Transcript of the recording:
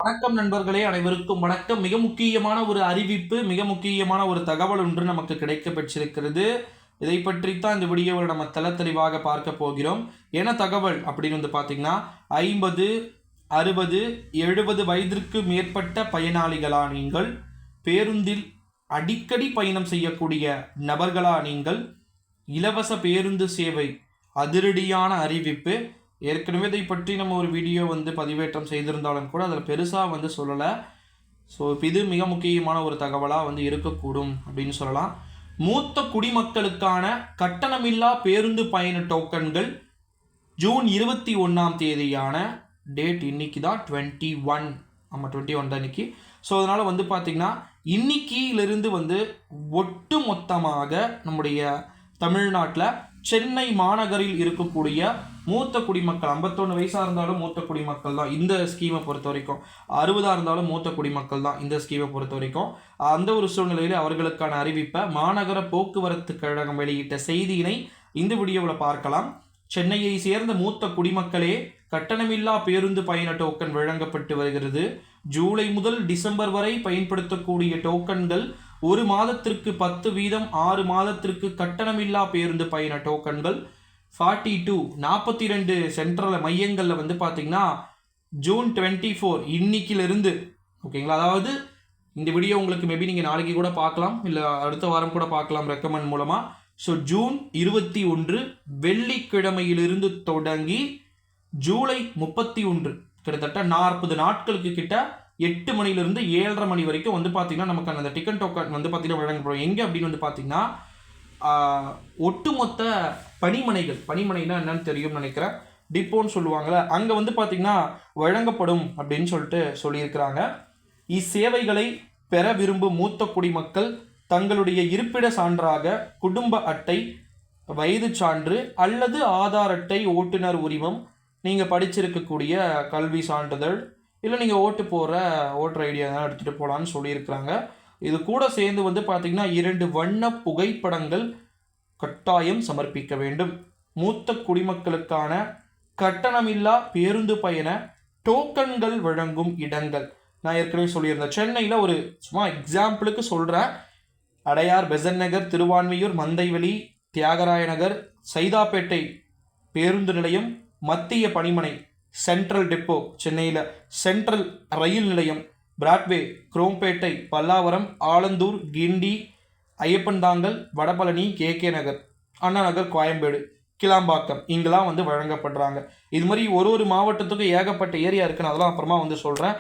வணக்கம் நண்பர்களே, அனைவருக்கும் வணக்கம். மிக முக்கியமான ஒரு அறிவிப்பு, மிக முக்கியமான ஒரு தகவல் ஒன்று நமக்கு கிடைக்க பெற்றிருக்கிறது. இதை பற்றித்தான் இந்த வீடியோவில் நம்ம தெளிவாக பார்க்க போகிறோம். என்ன தகவல் அப்படின்னு வந்து பார்த்தீங்கன்னா, 50, 60, 70 வயதிற்கு மேற்பட்ட பயனாளிகளா நீங்கள், பேருந்தில் அடிக்கடி பயணம் செய்யக்கூடிய நபர்களா நீங்கள், இலவச பேருந்து சேவை அதிரடியான அறிவிப்பு. ஏற்கனவே இதை பற்றி நம்ம ஒரு வீடியோ பதிவேற்றம் செய்திருந்தாலும் கூட அதில் பெருசாக சொல்லலை. ஸோ இப்போ இது மிக முக்கியமான ஒரு தகவலாக இருக்கக்கூடும் அப்படின்னு சொல்லலாம். மூத்த குடிமக்களுக்கான கட்டணமில்லா பேருந்து பயண டோக்கன்கள் ஜூன் 21 டேட் இன்னைக்கு தான் 21. ஆமாம், 21 தான் இன்னைக்கு. ஸோ அதனால் பார்த்திங்கன்னா இன்னைக்கிலிருந்து ஒட்டு மொத்தமாக நம்முடைய தமிழ்நாட்டில் சென்னை மாநகரில் இருக்கக்கூடிய மூத்த குடிமக்கள், 51 வயசாக இருந்தாலும் மூத்த குடிமக்கள் தான் இந்த ஸ்கீமை பொறுத்த வரைக்கும், 60 இருந்தாலும் மூத்த குடிமக்கள் தான் இந்த ஸ்கீமை பொறுத்த வரைக்கும். அந்த ஒரு சூழ்நிலையில் அவர்களுக்கான அறிவிப்பை மாநகர போக்குவரத்து கழகம் வெளியிட்ட செய்தியினை இந்த வீடியோவில் பார்க்கலாம். சென்னையை சேர்ந்த மூத்த குடிமக்களே கட்டணமில்லா பேருந்து பயண டோக்கன் வழங்கப்பட்டு வருகிறது. ஜூலை முதல் டிசம்பர் வரை பயன்படுத்தக்கூடிய டோக்கன்கள் 1 மாதத்திற்கு 10 வீதம், 6 மாதத்திற்கு கட்டணமில்லா பேருந்து பயண டோக்கன்கள் 42 சென்ட்ரல் மையங்களில் பார்த்தீங்கன்னா ஜூன் 24 இன்னைக்கிலிருந்து, ஓகேங்களா? அதாவது இந்த வீடியோ உங்களுக்கு மேபி நீங்கள் நாளைக்கு கூட பார்க்கலாம், இல்லை அடுத்த வாரம் கூட பார்க்கலாம் ரெக்கமெண்ட் மூலமாக. ஸோ ஜூன் 21 வெள்ளிக்கிழமையிலிருந்து தொடங்கி ஜூலை 31 கிட்டத்தட்ட 40 நாட்களுக்கு கிட்ட 8 மணிலிருந்து 7:30 மணி வரைக்கும் பார்த்தீங்கன்னா நமக்கு அந்த டிக்கெட் டோக்கன் பார்த்தீங்கன்னா வழங்கப்படும். எங்கே அப்படின்னு பார்த்தீங்கன்னா ஒட்டுமொத்த பணிமனைனா என்னன்னு தெரியும்னு நினைக்கிறேன், டிப்போன்னு சொல்லுவாங்கள்ல, அங்கே பார்த்தீங்கன்னா வழங்கப்படும் அப்படின்னு சொல்லியிருக்கிறாங்க. இச்சேவைகளை பெற விரும்பும் மூத்த குடிமக்கள் தங்களுடைய இருப்பிட சான்றாக குடும்ப அட்டை, வயது சான்று அல்லது ஆதார் அட்டை, ஓட்டுநர் உரிமம், நீங்கள் படிச்சிருக்கக்கூடிய கல்வி சான்றிதழ், இல்லை நீங்கள் ஓட்டர் ஐடியா தான் எடுத்துகிட்டு போகலான்னு சொல்லியிருக்கிறாங்க. இது கூட சேர்ந்து பார்த்தீங்கன்னா 2 வண்ண புகைப்படங்கள் கட்டாயம் சமர்ப்பிக்க வேண்டும். மூத்த குடிமக்களுக்கான கட்டணமில்லா பேருந்து பயண டோக்கன்கள் வழங்கும் இடங்கள் நான் ஏற்கனவே சொல்லியிருந்தேன். சென்னையில் ஒரு சும்மா எக்ஸாம்பிளுக்கு சொல்கிறேன், அடையார், பெசன்ட் நகர், திருவான்மியூர், மந்தைவெளி, தியாகராய நகர், சைதாப்பேட்டை பேருந்து நிலையம், மத்திய பணிமனை, சென்ட்ரல் டெப்போ சென்னையில், சென்ட்ரல் ரயில் நிலையம், பிராட்வே, குரோம்பேட்டை, பல்லாவரம், ஆலந்தூர், கிண்டி, ஐயப்பன்தாங்கல், வடபழனி, கே நகர், அண்ணா நகர், கோயம்பேடு, கிளாம்பாக்கம், இங்கெல்லாம் வழங்கப்படுறாங்க. இது மாதிரி ஒரு மாவட்டத்துக்கும் ஏகப்பட்ட ஏரியா இருக்குன்னு அதெல்லாம் அப்புறமா சொல்கிறேன்.